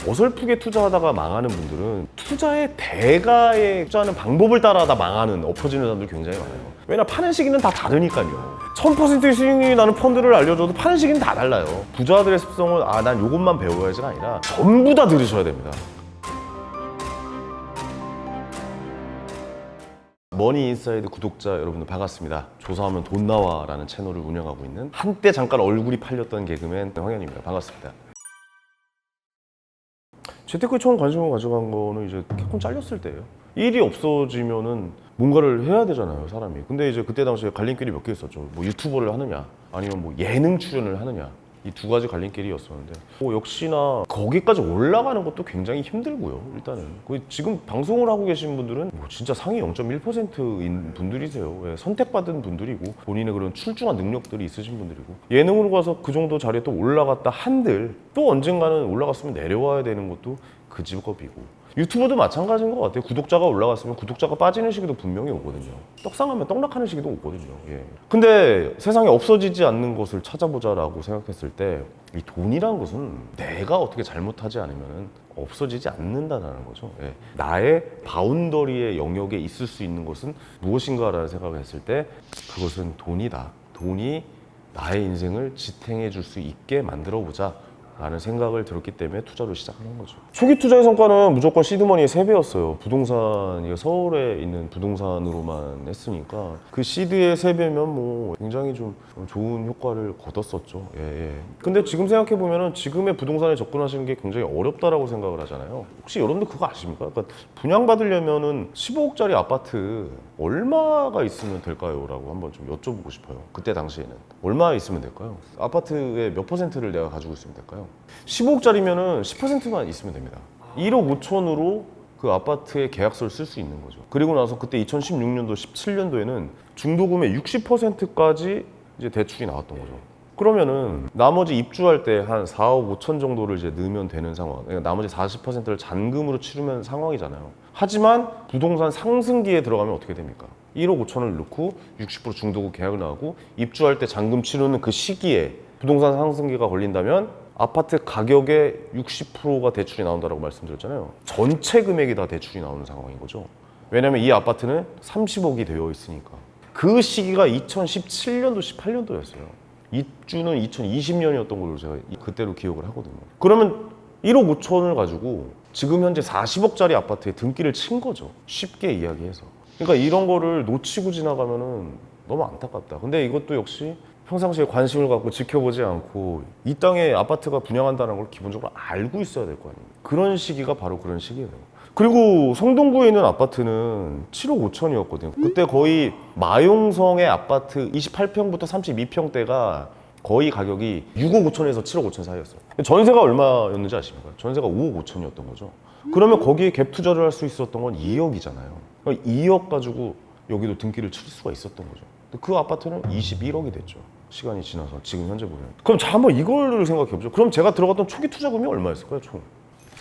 어설프게 투자하다가 망하는 분들은 투자의 대가에 투자하는 방법을 따라하다 망하는, 엎어지는 사람들이 굉장히 많아요. 왜냐, 파는 시기는 다 다르니까요. 1000% 수익률이 나는 펀드를 알려줘도 파는 시기는 다 달라요. 부자들의 습성은 난 요것만 배워야지가 아니라 전부 다 들으셔야 됩니다. 머니인사이드 구독자 여러분들 반갑습니다. 조사하면 돈 나와 라는 채널을 운영하고 있는, 한때 잠깐 얼굴이 팔렸던 개그맨 황현입니다. 반갑습니다. 재테크에 처음 관심을 가져간 거는 이제 개콘 잘렸을 때예요. 일이 없어지면은 뭔가를 해야 되잖아요, 사람이. 근데 이제 그때 당시에 갈림길이 몇 개 있었죠. 뭐 유튜버를 하느냐, 아니면 뭐 예능 출연을 하느냐, 이 두 가지 갈림길이었었는데, 역시나 거기까지 올라가는 것도 굉장히 힘들고요. 일단은 지금 방송을 하고 계신 분들은 진짜 상위 0.1%인 분들이세요. 선택받은 분들이고 본인의 그런 출중한 능력들이 있으신 분들이고, 예능으로 가서 그 정도 자리에 또 올라갔다 한들 또 언젠가는 올라갔으면 내려와야 되는 것도 그 직업이고, 유튜버도 마찬가지인 것 같아요. 구독자가 올라갔으면 구독자가 빠지는 시기도 분명히 오거든요. 떡상하면 떡락하는 시기도 오거든요. 근데 세상에 없어지지 않는 것을 찾아보자라고 생각했을 때, 이 돈이라는 것은 내가 어떻게 잘못하지 않으면 없어지지 않는다는 거죠. 나의 바운더리의 영역에 있을 수 있는 것은 무엇인가라는 생각을 했을 때, 그것은 돈이다. 돈이 나의 인생을 지탱해 줄 수 있게 만들어 보자 라는 생각을 들었기 때문에 투자를 시작하는 거죠. 초기 투자의 성과는 무조건 시드머니의 3배였어요. 부동산, 서울에 있는 부동산으로만 했으니까 그 시드의 3배면 뭐 굉장히 좀 좋은 효과를 거뒀었죠. 근데 지금 생각해보면 지금의 부동산에 접근하시는 게 굉장히 어렵다라고 생각을 하잖아요. 혹시 여러분들 그거 아십니까? 그러니까 분양받으려면은 15억짜리 아파트 얼마가 있으면 될까요? 라고 한번 좀 여쭤보고 싶어요. 그때 당시에는 얼마 있으면 될까요? 아파트의 몇 퍼센트를 내가 가지고 있으면 될까요? 15억짜리면은 10%만 있으면 됩니다. 1억 5천으로 그 아파트의 계약서를 쓸 수 있는 거죠. 그리고 나서 그때 2016년도, 17년도에는 중도금의 60%까지 이제 대출이 나왔던 거죠. 그러면은 나머지 입주할 때 한 4억 5천 정도를 이제 넣으면 되는 상황, 그러니까 나머지 40%를 잔금으로 치르면 상황이잖아요. 하지만 부동산 상승기에 들어가면 어떻게 됩니까? 1억 5천을 넣고 60% 중도금 계약을 나오고 입주할 때 잔금 치르는 그 시기에 부동산 상승기가 걸린다면 아파트 가격의 60%가 대출이 나온다고 말씀드렸잖아요. 전체 금액이 다 대출이 나오는 상황인 거죠. 왜냐면 이 아파트는 30억이 되어 있으니까. 그 시기가 2017년도, 18년도였어요. 입주는 2020년이었던 걸로 제가 그때로 기억을 하거든요. 그러면 1억 5천을 가지고 지금 현재 40억짜리 아파트에 등기를 친 거죠. 쉽게 이야기해서. 그러니까 이런 거를 놓치고 지나가면은 너무 안타깝다. 근데 이것도 역시 평상시에 관심을 갖고 지켜보지 않고 이 땅에 아파트가 분양한다는 걸 기본적으로 알고 있어야 될 거 아니에요. 그런 시기가 바로 그런 시기예요. 그리고 성동구에 있는 아파트는 7억 5천이었거든요. 그때 거의 마용성의 아파트 28평부터 32평대가 거의 가격이 6억 5천에서 7억 5천 사이였어요. 전세가 얼마였는지 아십니까? 전세가 5억 5천이었던 거죠. 그러면 거기에 갭 투자를 할 수 있었던 건 2억이잖아요. 그러니까 2억 가지고 여기도 등기를 칠 수가 있었던 거죠. 그 아파트는 21억이 됐죠. 시간이 지나서 지금 현재 보면. 그럼 자, 한번 이걸 생각해 보죠. 그럼 제가 들어갔던 초기 투자금이 얼마였을까요? 총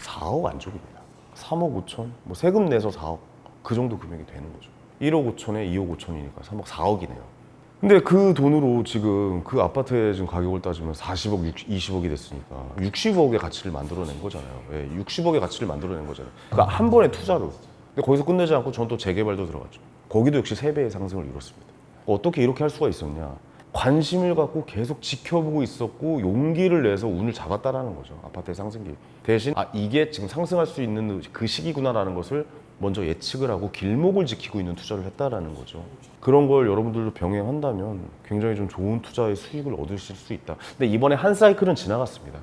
4억 안쪽입니다. 3억 5천, 뭐 세금 내서 4억, 그 정도 금액이 되는 거죠. 1억 5천에 2억 5천이니까 3억 4억이네요. 근데 그 돈으로 지금 그 아파트의 지금 가격을 따지면 40억, 20억이 됐으니까 60억의 가치를 만들어낸 거잖아요. 60억의 가치를 만들어낸 거잖아요. 그러니까 한 번의 투자로. 근데 거기서 끝내지 않고 전 또 재개발도 들어갔죠. 거기도 역시 3배의 상승을 이뤘습니다. 어떻게 이렇게 할 수가 있었냐? 관심을 갖고 계속 지켜보고 있었고 용기를 내서 운을 잡았다라는 거죠. 아파트의 상승기. 대신 이게 지금 상승할 수 있는 그 시기구나라는 것을 먼저 예측을 하고 길목을 지키고 있는 투자를 했다라는 거죠. 그런 걸 여러분들도 병행한다면 굉장히 좀 좋은 투자의 수익을 얻으실 수 있다. 근데 이번에 한 사이클은 지나갔습니다.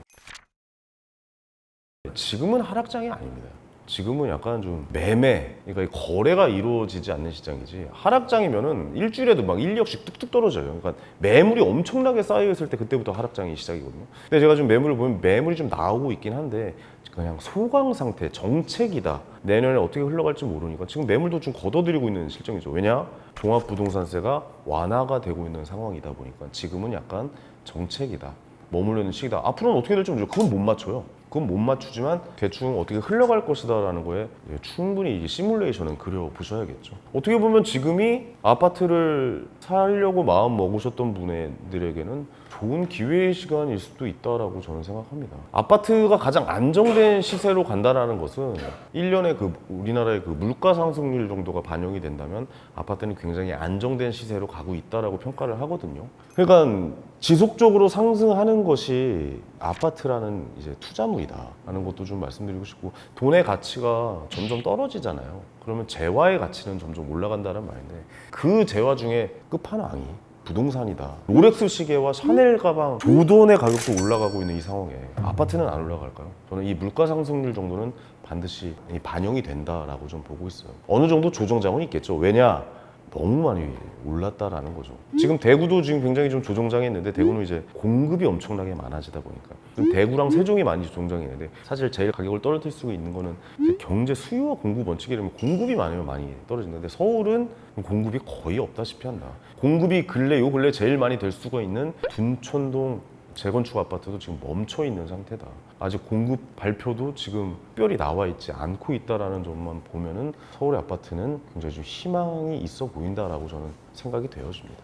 지금은 하락장이 아닙니다. 지금은 약간 좀 매매, 그러니까 거래가 이루어지지 않는 시장이지, 하락장이면은 일주일에도 막 1억씩 뚝뚝 떨어져요. 그러니까 매물이 엄청나게 쌓여있을 때 그때부터 하락장이 시작이거든요. 근데 제가 지금 매물을 보면 매물이 좀 나오고 있긴 한데 그냥 소강 상태, 정책이다. 내년에 어떻게 흘러갈지 모르니까 지금 매물도 좀 걷어들이고 있는 실정이죠. 왜냐? 종합부동산세가 완화가 되고 있는 상황이다 보니까 지금은 약간 정책이다. 머물러 있는 시기다. 앞으로는 어떻게 될지 모르죠. 그건 못 맞춰요. 그건 못 맞추지만 대충 어떻게 흘러갈 것이다라는 거에 충분히 이제 시뮬레이션은 그려보셔야겠죠. 어떻게 보면 지금이 아파트를 사려고 마음 먹으셨던 분들에게는 좋은 기회의 시간일 수도 있다라고 저는 생각합니다. 아파트가 가장 안정된 시세로 간다라는 것은 1년에 그 우리나라의 그 물가 상승률 정도가 반영이 된다면 아파트는 굉장히 안정된 시세로 가고 있다라고 평가를 하거든요. 그러니까 지속적으로 상승하는 것이 아파트라는 이제 투자물이다라는 것도 좀 말씀드리고 싶고, 돈의 가치가 점점 떨어지잖아요. 그러면 재화의 가치는 점점 올라간다는 말인데, 그 재화 중에 끝판왕이 부동산이다. 롤렉스 시계와 샤넬 가방, 조던의 가격도 올라가고 있는 이 상황에 아파트는 안 올라갈까요? 저는 이 물가 상승률 정도는 반드시 반영이 된다라고 좀 보고 있어요. 어느 정도 조정장은 있겠죠. 왜냐? 너무 많이 올랐다라는 거죠. 지금 대구도 지금 굉장히 좀 조정장이 있는데, 대구는 이제 공급이 엄청나게 많아지다 보니까 지금 대구랑 세종이 많이 조정장이 있는데, 사실 제일 가격을 떨어뜨릴 수 있는 거는 이제 경제 수요와 공급 원칙이라면 공급이 많으면 많이 떨어지는데, 서울은 공급이 거의 없다시피 한다. 공급이 요 근래 제일 많이 될 수가 있는 둔촌동 재건축 아파트도 지금 멈춰 있는 상태다. 아직 공급 발표도 지금 특별히 나와 있지 않고 있다라는 점만 보면은 서울의 아파트는 굉장히 좀 희망이 있어 보인다라고 저는 생각이 되어집니다.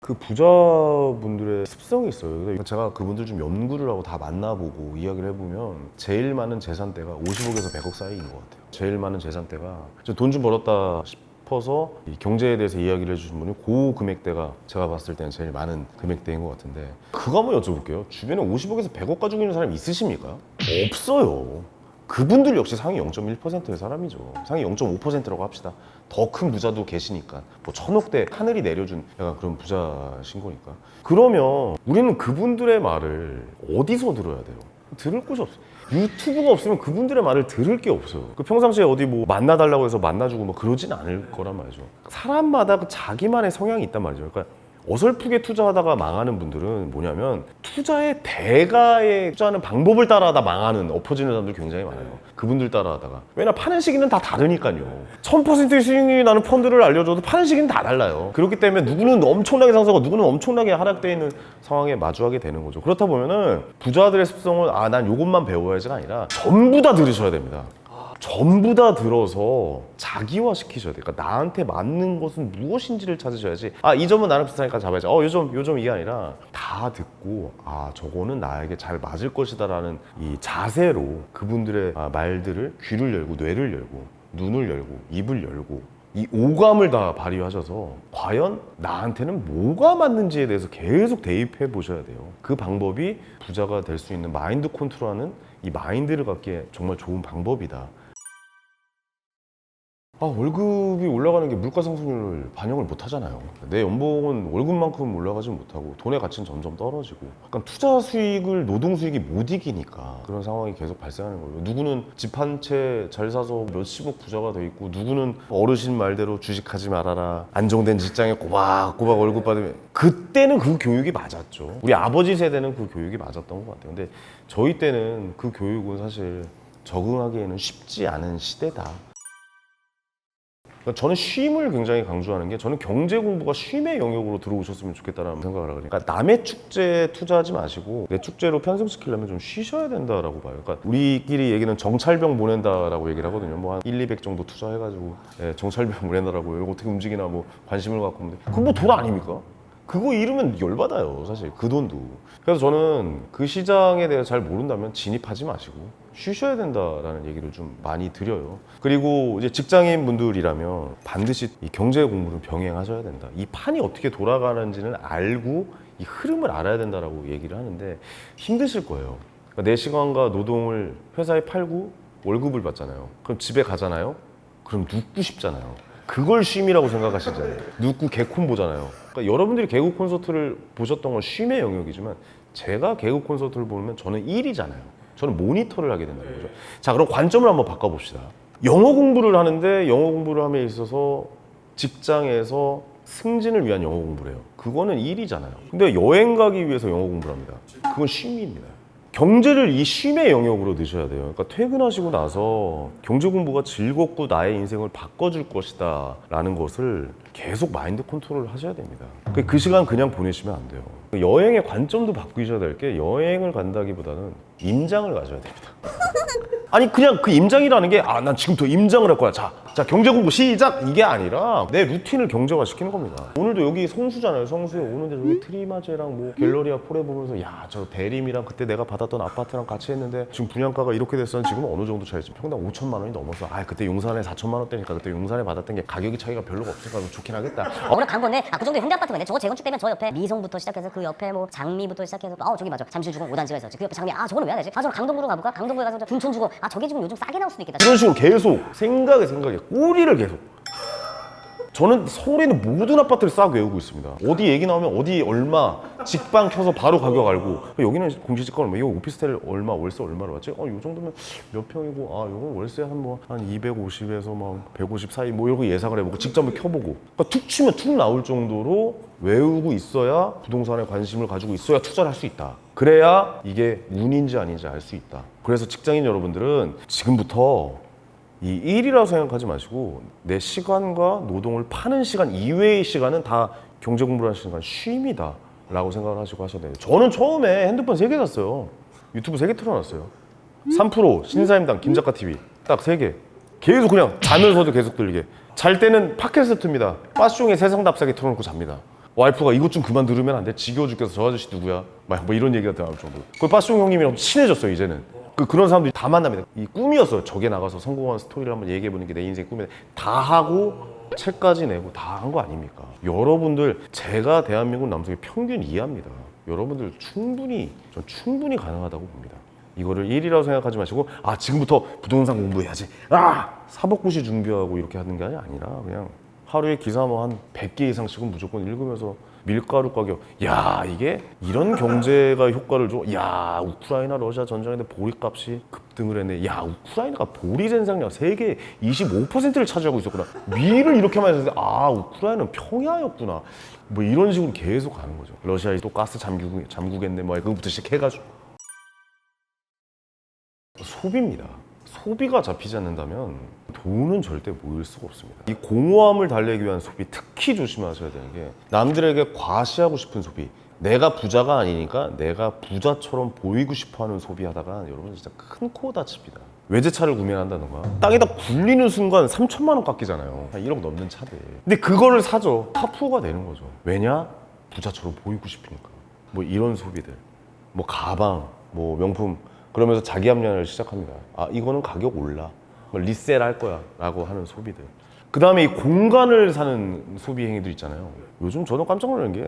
그 부자분들의 습성이 있어요. 제가 그분들 좀 연구를 하고 다 만나보고 이야기를 해보면 제일 많은 재산대가 50억에서 100억 사이인 것 같아요. 제일 많은 재산대가 돈 좀 벌었다 싶어서 이 경제에 대해서 이야기를 해주신 분이 그 금액대가 제가 봤을 때는 제일 많은 금액대인 것 같은데, 그거 한번 여쭤볼게요. 주변에 50억에서 100억 가지고 있는 사람이 있으십니까? 없어요. 그분들 역시 상위 0.1%의 사람이죠. 상위 0.5%라고 합시다. 더 큰 부자도 계시니까, 뭐 1000억대 하늘이 내려준 약간 그런 부자신 거니까. 그러면 우리는 그분들의 말을 어디서 들어야 돼요? 들을 곳이 없어요. 유튜브가 없으면 그분들의 말을 들을 게 없어요. 그 평상시에 어디 뭐 만나달라고 해서 만나주고 뭐 그러진 않을 거란 말이죠. 사람마다 그 자기만의 성향이 있단 말이죠. 그러니까 어설프게 투자하다가 망하는 분들은 뭐냐면, 투자의 대가에 투자하는 방법을 따라하다 망하는, 엎어지는 사람들 굉장히 많아요. 그분들 따라하다가. 왜냐, 파는 시기는 다 다르니까요. 1000%의 수익이 나는 펀드를 알려줘도 파는 시기는 다 달라요. 그렇기 때문에 누구는 엄청나게 상승하고 누구는 엄청나게 하락되어 있는 상황에 마주하게 되는 거죠. 그렇다 보면은 부자들의 습성은 난 요것만 배워야지가 아니라 전부 다 들으셔야 됩니다. 전부 다 들어서 자기화 시키셔야 돼요. 그러니까 나한테 맞는 것은 무엇인지를 찾으셔야지, 이 점은 나랑 비슷하니까 잡아야지, 요점 이게 아니라 다 듣고, 저거는 나에게 잘 맞을 것이다 라는 이 자세로 그분들의 말들을 귀를 열고 뇌를 열고 눈을 열고 입을 열고 이 오감을 다 발휘하셔서 과연 나한테는 뭐가 맞는지에 대해서 계속 대입해 보셔야 돼요. 그 방법이 부자가 될 수 있는 마인드 컨트롤하는 이 마인드를 갖기에 정말 좋은 방법이다. 월급이 올라가는 게 물가 상승률을 반영을 못 하잖아요. 내 연봉은 월급만큼 올라가지 못하고 돈의 가치는 점점 떨어지고, 약간 투자 수익을 노동 수익이 못 이기니까 그런 상황이 계속 발생하는 거예요. 누구는 집 한 채 잘 사서 몇십억 부자가 돼 있고, 누구는 어르신 말대로 주식하지 말아라, 안정된 직장에 꼬박꼬박 월급 받으면, 그때는 그 교육이 맞았죠. 우리 아버지 세대는 그 교육이 맞았던 것 같아요. 근데 저희 때는 그 교육은 사실 적응하기에는 쉽지 않은 시대다. 저는 쉼을 굉장히 강조하는 게, 저는 경제 공부가 쉼의 영역으로 들어오셨으면 좋겠다는 생각을 하거든요. 그러니까 남의 축제에 투자하지 마시고 내 축제로 편승시키려면 좀 쉬셔야 된다라고 봐요. 그러니까 우리끼리 얘기는 정찰병 보낸다라고 얘기를 하거든요. 뭐 한 1, 200 정도 투자해가지고 정찰병 보낸다라고, 이거 어떻게 움직이나 뭐 관심을 갖고 오는데, 그거 뭐 돈 아닙니까? 그거 잃으면 열받아요, 사실 그 돈도. 그래서 저는 그 시장에 대해서 잘 모른다면 진입하지 마시고 쉬셔야 된다라는 얘기를 좀 많이 드려요. 그리고 이제 직장인 분들이라면 반드시 이 경제 공부를 병행하셔야 된다. 이 판이 어떻게 돌아가는지는 알고 이 흐름을 알아야 된다라고 얘기를 하는데, 힘드실 거예요. 그러니까 내 시간과 노동을 회사에 팔고 월급을 받잖아요. 그럼 집에 가잖아요. 그럼 눕고 싶잖아요. 그걸 쉼이라고 생각하시잖아요. 눕고 개콘 보잖아요. 그러니까 여러분들이 개그 콘서트를 보셨던 건 쉼의 영역이지만, 제가 개그 콘서트를 보면 저는 일이잖아요. 저는 모니터를 하게 된다는 거죠. 자, 그럼 관점을 한번 바꿔봅시다. 영어 공부를 하는데, 영어 공부를 함에 있어서 직장에서 승진을 위한 영어 공부를 해요. 그거는 일이잖아요. 근데 여행 가기 위해서 영어 공부를 합니다. 그건 쉼입니다. 경제를 이 쉼의 영역으로 넣으셔야 돼요. 그러니까 퇴근하시고 나서 경제 공부가 즐겁고 나의 인생을 바꿔줄 것이다 라는 것을 계속 마인드 컨트롤을 하셔야 됩니다. 그 시간 그냥 보내시면 안 돼요. 여행의 관점도 바꾸셔야 될 게 여행을 간다기보다는 임장을 가져야 됩니다. 아니 그냥 그 임장이라는 게 난 지금부터 임장을 할 거야. 자 경제 공부 시작 이게 아니라 내 루틴을 경제화 시키는 겁니다. 오늘도 여기 성수잖아요. 성수에 오는데 저기 트리마제랑 뭐 갤러리아 폴에 보면서 야 저 대림이랑 그때 내가 받았던 아파트랑 같이 했는데 지금 분양가가 이렇게 됐어. 지금 어느 정도 차이지? 평당 5천만 원이 넘어서 그때 용산에 4천만 원대니까 그때 용산에 받았던 게 가격이 차이가 별로가 없으니까 좋긴 하겠다. 오늘 간 건데 그 정도의 현대 아파트인데 저거 재건축되면 저 옆에 미성부터 시작해서 그 옆에 뭐 장미부터 시작해서 저기 맞아 잠실주공 5단지가 있었지. 그 옆에 장미 저거는 왜 안 되지? 저는 강동구로 가볼까? 강동구에 가서 둔촌주공 저게 지금 요즘 싸게 나올 수도 있겠다. 이런 식으로 계속 생각에 꼬리를 계속. 저는 서울에는 모든 아파트를 싹 외우고 있습니다. 어디 얘기 나오면 어디 얼마 직방 켜서 바로 가격 알고 여기는 공시지가 얼마, 이거 오피스텔 얼마, 월세 얼마로 왔지? 요 정도면 몇 평이고 요건 월세 한 250에서 막 150 사이 뭐 이런 거 예상을 해보고 직접 한번 켜보고 그러니까 툭 치면 툭 나올 정도로 외우고 있어야 부동산에 관심을 가지고 있어야 투자를 할 수 있다. 그래야 이게 운인지 아닌지 알 수 있다. 그래서 직장인 여러분들은 지금부터 이 일이라고 생각하지 마시고 내 시간과 노동을 파는 시간 이외의 시간은 다 경제 공부를 하는 시간 쉼이다 라고 생각을 하시고 하셔야 돼요. 저는 처음에 핸드폰 3개 샀어요. 유튜브 3개 틀어놨어요. 3프로, 신사임당, 김작가 TV 딱 3개. 계속 그냥 자면서도 계속 들리게. 잘 때는 팟캐스트입니다. 빠숑에 세상 답사기 틀어놓고 잡니다. 와이프가 이것 좀 그만 들으면 안 돼? 지겨워 죽겠어. 저 아저씨 누구야? 뭐 이런 얘기가 나올 정도. 그 빠숑 형님이랑 친해졌어요 이제는. 그런 사람들이 다 만납니다. 이 꿈이었어요. 저게 나가서 성공한 스토리를 한번 얘기해보는 게 내 인생 꿈인데 다 하고 책까지 내고 다 한 거 아닙니까? 여러분들 제가 대한민국 남성의 평균 이하입니다. 여러분들 전 충분히 가능하다고 봅니다. 이거를 일이라고 생각하지 마시고 지금부터 부동산 공부해야지. 사법고시 준비하고 이렇게 하는 게 아니라 그냥 하루에 기사 한 100개 이상씩은 무조건 읽으면서 밀가루 가격, 이게 이런 경제가 효과를 줘. 우크라이나 러시아 전쟁인데 보리값이 급등을 했네. 우크라이나가 보리 생산량 세계 25%를 차지하고 있었구나. 미를 이렇게 많이 했는데 우크라이나는 평야였구나. 뭐 이런 식으로 계속 가는 거죠. 러시아에 또 가스 잠그겠네. 그거부터 시작해가지고 소비입니다. 소비가 잡히지 않는다면 돈은 절대 모일 수가 없습니다. 이 공허함을 달래기 위한 소비, 특히 조심하셔야 되는 게 남들에게 과시하고 싶은 소비. 내가 부자가 아니니까 내가 부자처럼 보이고 싶어하는 소비하다가 여러분 진짜 큰 코 다칩니다. 외제차를 구매한다던가 땅에다 굴리는 순간 3천만 원 깎이잖아요. 1억 넘는 차들. 근데 그거를 사죠. 카푸어가 되는 거죠. 왜냐? 부자처럼 보이고 싶으니까. 뭐 이런 소비들. 뭐 가방, 뭐 명품. 그러면서 자기 합리화를 시작합니다. 이거는 가격 올라. 리셀 할 거야 라고 하는 소비들. 그 다음에 이 공간을 사는 소비 행위들 있잖아요. 요즘 저도 깜짝 놀란 게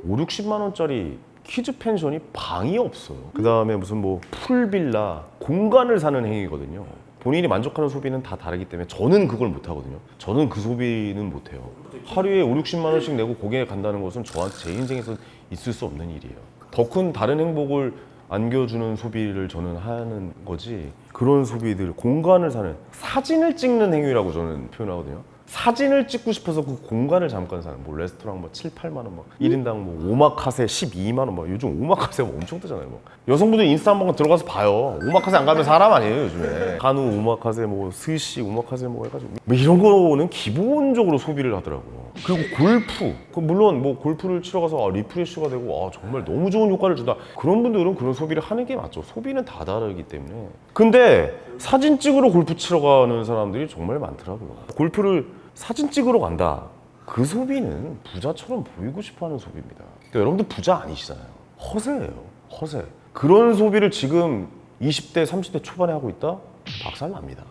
5, 60만 원짜리 키즈 펜션이 방이 없어요. 그 다음에 무슨 풀빌라, 공간을 사는 행위거든요. 본인이 만족하는 소비는 다 다르기 때문에 저는 그걸 못 하거든요. 저는 그 소비는 못 해요. 하루에 5, 60만 원씩 내고 거기에 간다는 것은 저한테 제 인생에서 있을 수 없는 일이에요. 더 큰 다른 행복을 안겨주는 소비를 저는 하는 거지. 그런 소비들, 공간을 사는, 사진을 찍는 행위라고 저는 표현하거든요. 사진을 찍고 싶어서 그 공간을 잠깐 사는, 레스토랑 7, 8만 원, 1인당 오마카세 12만 원, 요즘 오마카세 엄청 뜨잖아요. 여성분들 인스타 한번 들어가서 봐요. 오마카세 안 가면 사람 아니에요 요즘에. 한우 오마카세, 스시 오마카세 해가지고 이런 거는 기본적으로 소비를 하더라고요. 그리고 골프, 물론 골프를 치러 가서 리프레시가 되고 정말 너무 좋은 효과를 준다. 그런 분들은 그런 소비를 하는 게 맞죠. 소비는 다 다르기 때문에. 근데 사진 찍으러 골프 치러 가는 사람들이 정말 많더라고요. 골프를 사진 찍으러 간다. 그 소비는 부자처럼 보이고 싶어하는 소비입니다. 그러니까 여러분들 부자 아니시잖아요. 허세예요. 허세. 그런 소비를 지금 20대, 30대 초반에 하고 있다? 박살납니다.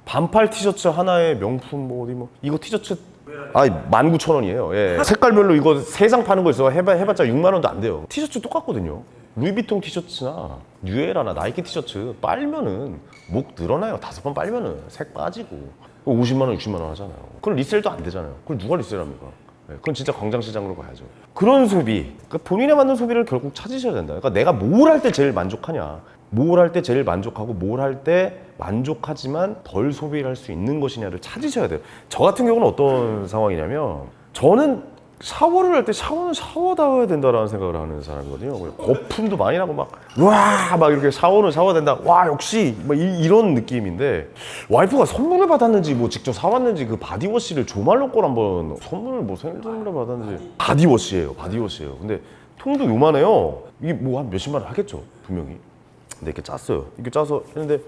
반팔 티셔츠 하나에 명품 이거 티셔츠 19,000원이에요. 예. 색깔별로 이거 3장 파는 거 있어. 해봤자 6만 원도 안 돼요. 티셔츠 똑같거든요. 루이비통 티셔츠나 뉴에라나 나이키 티셔츠 빨면은 목 늘어나요. 5번 빨면은 색 빠지고 50만 원, 60만 원 하잖아요. 그건 리셀도 안 되잖아요. 그걸 누가 리셀합니까? 그건 진짜 광장시장으로 가야죠. 그런 소비, 그러니까 본인에 맞는 소비를 결국 찾으셔야 된다. 그러니까 내가 뭘 할 때 제일 만족하냐, 뭘 할 때 제일 만족하고 뭘 할 때 만족하지만 덜 소비를 할 수 있는 것이냐를 찾으셔야 돼요. 저 같은 경우는 어떤 상황이냐면 저는 샤워를 할 때 샤워는 샤워다워야 된다라는 생각을 하는 사람이거든요. 거품도 많이 나고 막 이렇게 샤워는 샤워된다. 역시 이런 느낌인데 와이프가 선물을 받았는지 직접 사왔는지 그 바디워시를 조말로 걸 한번 선물을 생일 선물을 받았는지 바디워시예요. 근데 통도 요만해요. 이게 뭐 한 몇십만 원 하겠죠 분명히. 근데 이렇게 짰어요. 이렇게 짜서 했는데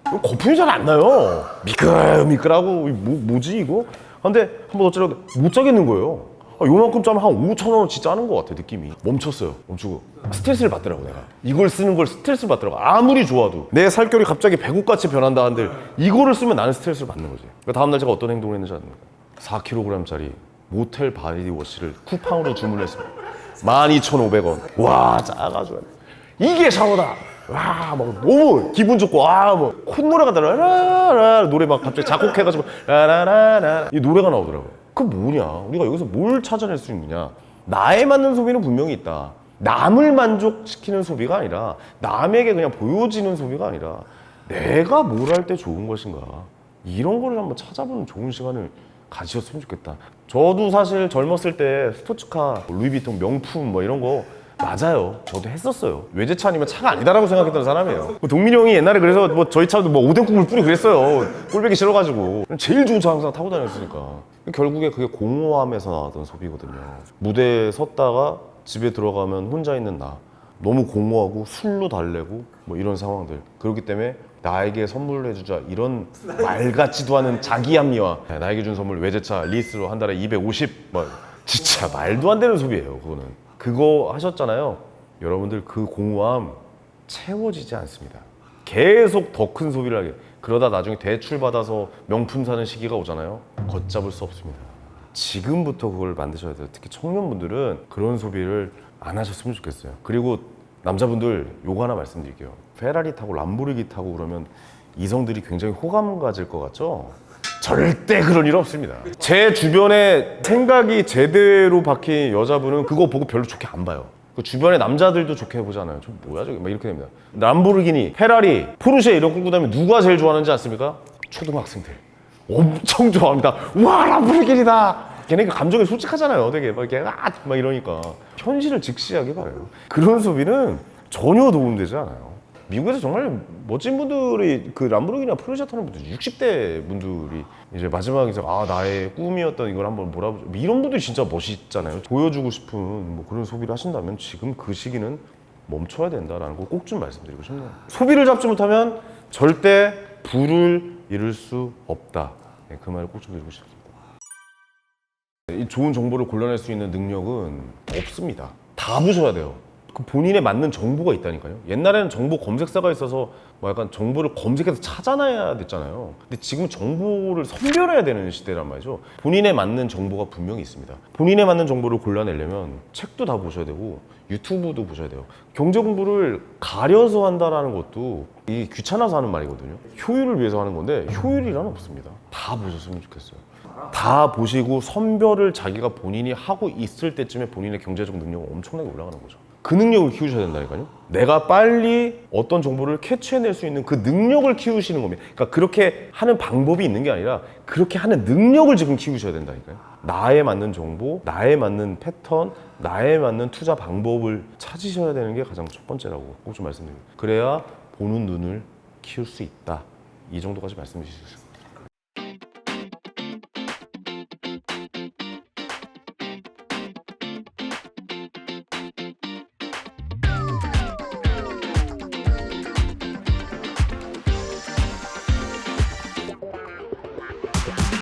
이거 거품이 잘 안 나요. 미끌미끌하고 뭐지 이거? 근데 한번 더 짜려고 못 짜겠는 거예요. 요만큼 짜면 한 5,000원어치 짜는 것 같아 느낌이. 멈췄어요. 멈추고 스트레스를 받더라고 내가. 이걸 쓰는 걸 스트레스를 받더라고. 아무리 좋아도 내 살결이 갑자기 배국같이 변한다 한들 이거를 쓰면 나는 스트레스를 받는 거지. 그러니까 다음날 제가 어떤 행동을 했는지 아십니까? 4kg짜리 모텔 바디워시를 쿠팡으로 주문했습니다. 12,500원. 와 짜가지고 이게 샤워다. 와, 막 너무 기분 좋고, 뭐 콧노래가 나라 노래 막 갑자기 작곡해가지고 라라라라 이 노래가 나오더라고요. 그 뭐냐? 우리가 여기서 뭘 찾아낼 수 있느냐? 나에 맞는 소비는 분명히 있다. 남을 만족시키는 소비가 아니라 남에게 그냥 보여지는 소비가 아니라 내가 뭘 할 때 좋은 것인가? 이런 거를 한번 찾아보는 좋은 시간을 가지셨으면 좋겠다. 저도 사실 젊었을 때 스포츠카, 루이비통 명품 뭐 이런 거 맞아요. 저도 했었어요. 외제차 아니면 차가 아니다라고 생각했던 사람이에요. 동민이 형이 옛날에 그래서 뭐 저희 차도 뭐 오뎅국물 뿌리고 그랬어요. 꼴보기 싫어가지고. 제일 좋은 차 항상 타고 다녔으니까. 결국에 그게 공허함에서 나왔던 소비거든요. 무대에 섰다가 집에 들어가면 혼자 있는 나. 너무 공허하고 술로 달래고 뭐 이런 상황들. 그렇기 때문에 나에게 선물을 해주자 이런 말 같지도 않은 자기 합리화. 나에게 준 선물 외제차 리스로 한 달에 250. 뭐 진짜 말도 안 되는 소비예요. 그거는. 그거 하셨잖아요. 여러분들 그 공허함 채워지지 않습니다. 계속 더 큰 소비를 하게. 그러다 나중에 대출받아서 명품 사는 시기가 오잖아요. 걷잡을 수 없습니다. 지금부터 그걸 만드셔야 돼요. 특히 청년분들은 그런 소비를 안 하셨으면 좋겠어요. 그리고 남자분들 요거 하나 말씀드릴게요. 페라리 타고 람보르기니 타고 그러면 이성들이 굉장히 호감 가질 것 같죠? 절대 그런 일 없습니다. 제 주변에 생각이 제대로 박힌 여자분은 그거 보고 별로 좋게 안 봐요. 그 주변의 남자들도 좋게 보잖아요. 저 뭐야 저게 막 이렇게 됩니다. 람보르기니, 페라리, 포르쉐 이런 끌고 다니면 누가 제일 좋아하는지 아십니까? 초등학생들 엄청 좋아합니다. 와 람보르기니다. 걔네 감정이 솔직하잖아요. 되게 막 이렇게 막 이러니까 현실을 직시하게 봐요. 그런 소비는 전혀 도움되지 않아요. 미국에서 정말 멋진 분들이 그 람보르기니나 포르쉐 타는 분들 60대 분들이 이제 마지막에 나의 꿈이었던 이걸 한번 몰아보자 이런 분들이 진짜 멋있잖아요. 보여주고 싶은 뭐 그런 소비를 하신다면 지금 그 시기는 멈춰야 된다라는 걸 꼭 좀 말씀드리고 싶네요. 소비를 잡지 못하면 절대 부를 이룰 수 없다. 그 말을 꼭 좀 드리고 싶습니다. 이 좋은 정보를 골라낼 수 있는 능력은 없습니다. 다 보셔야 돼요. 그 본인에 맞는 정보가 있다니까요. 옛날에는 정보 검색사가 있어서 뭐 약간 정보를 검색해서 찾아놔야 됐잖아요. 근데 지금 정보를 선별해야 되는 시대란 말이죠. 본인에 맞는 정보가 분명히 있습니다. 본인에 맞는 정보를 골라내려면 책도 다 보셔야 되고 유튜브도 보셔야 돼요. 경제 공부를 가려서 한다는 것도 이게 귀찮아서 하는 말이거든요. 효율을 위해서 하는 건데 효율이란 없습니다. 다 보셨으면 좋겠어요. 다 보시고 선별을 자기가 본인이 하고 있을 때쯤에 본인의 경제적 능력은 엄청나게 올라가는 거죠. 그 능력을 키우셔야 된다니까요. 내가 빨리 어떤 정보를 캐치해낼 수 있는 그 능력을 키우시는 겁니다. 그러니까 그렇게 하는 방법이 있는 게 아니라 그렇게 하는 능력을 지금 키우셔야 된다니까요. 나에 맞는 정보, 나에 맞는 패턴, 나에 맞는 투자 방법을 찾으셔야 되는 게 가장 첫 번째라고 꼭 좀 말씀드립니다. 그래야 보는 눈을 키울 수 있다. 이 정도까지 말씀드릴 수 있습니다.